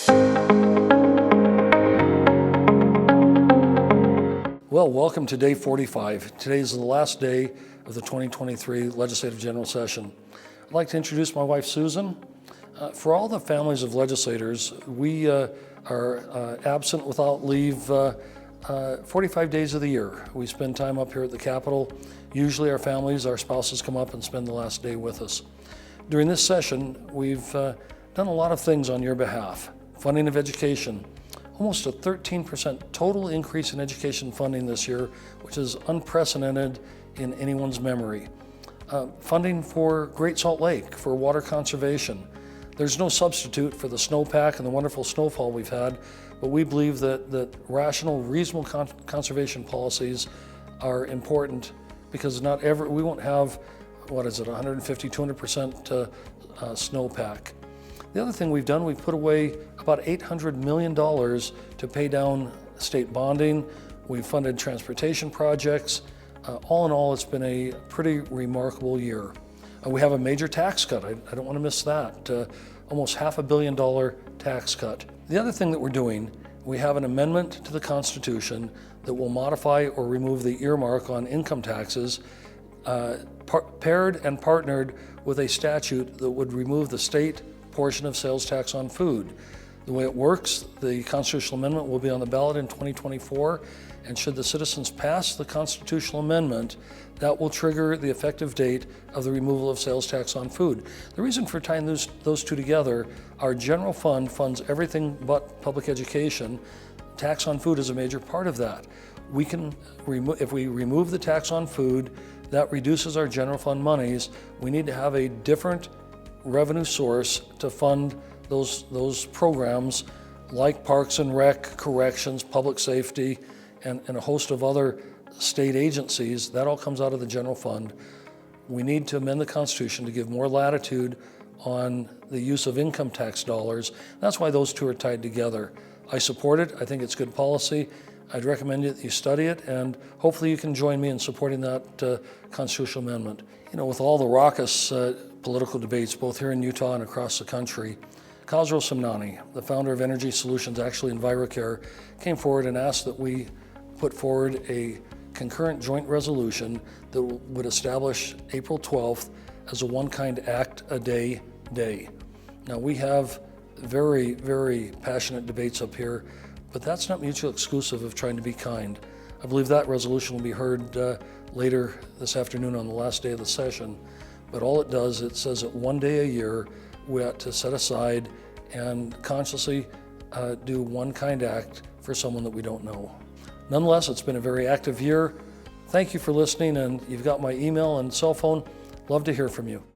Well, welcome to day 45. Today is the last day of the 2023 Legislative General Session. I'd like to introduce my wife, Susan. For all the families of legislators, we are absent without leave 45 days of the year. We spend time up here at the Capitol. Usually our families, our spouses come up and spend the last day with us. During this session, we've done a lot of things on your behalf. Funding of education. Almost a 13% total increase in education funding this year, which is unprecedented in anyone's memory. Funding for Great Salt Lake, for water conservation. There's no substitute for the snowpack and the wonderful snowfall we've had, but we believe that rational, reasonable conservation policies are important because we won't have, 150, 200% snowpack. The other thing we've done, we've put away about $800 million to pay down state bonding. We've funded transportation projects. All in all, it's been a pretty remarkable year. We have a major tax cut. I don't want to miss that. Almost $500 million tax cut. The other thing that we're doing, we have an amendment to the Constitution that will modify or remove the earmark on income taxes, paired and partnered with a statute that would remove the state portion of sales tax on food. The way it works, the constitutional amendment will be on the ballot in 2024, and should the citizens pass the constitutional amendment, that will trigger the effective date of the removal of sales tax on food. The reason for tying those two together, our general fund funds everything but public education. Tax on food is a major part of that. If we remove the tax on food, that reduces our general fund monies. We need to have a different revenue source to fund those programs like Parks and Rec, corrections, public safety, and a host of other state agencies. That all comes out of the general fund. We need to amend the Constitution to give more latitude on the use of income tax dollars. That's why those two are tied together. I support it. I think it's good policy. I'd recommend that you study it, and hopefully you can join me in supporting that constitutional amendment. You know, with all the raucous political debates, both here in Utah and across the country, Khosrow Somnani, the founder of Energy Solutions, actually EnviroCare, came forward and asked that we put forward a concurrent joint resolution that would establish April 12th as a one-kind act a day day. Now, we have very, very passionate debates up here, but that's not mutually exclusive of trying to be kind. I believe that resolution will be heard later this afternoon on the last day of the session. But all it does, it says that one day a year we ought to set aside and consciously do one kind act for someone that we don't know. Nonetheless, it's been a very active year. Thank you for listening, and you've got my email and cell phone. Love to hear from you.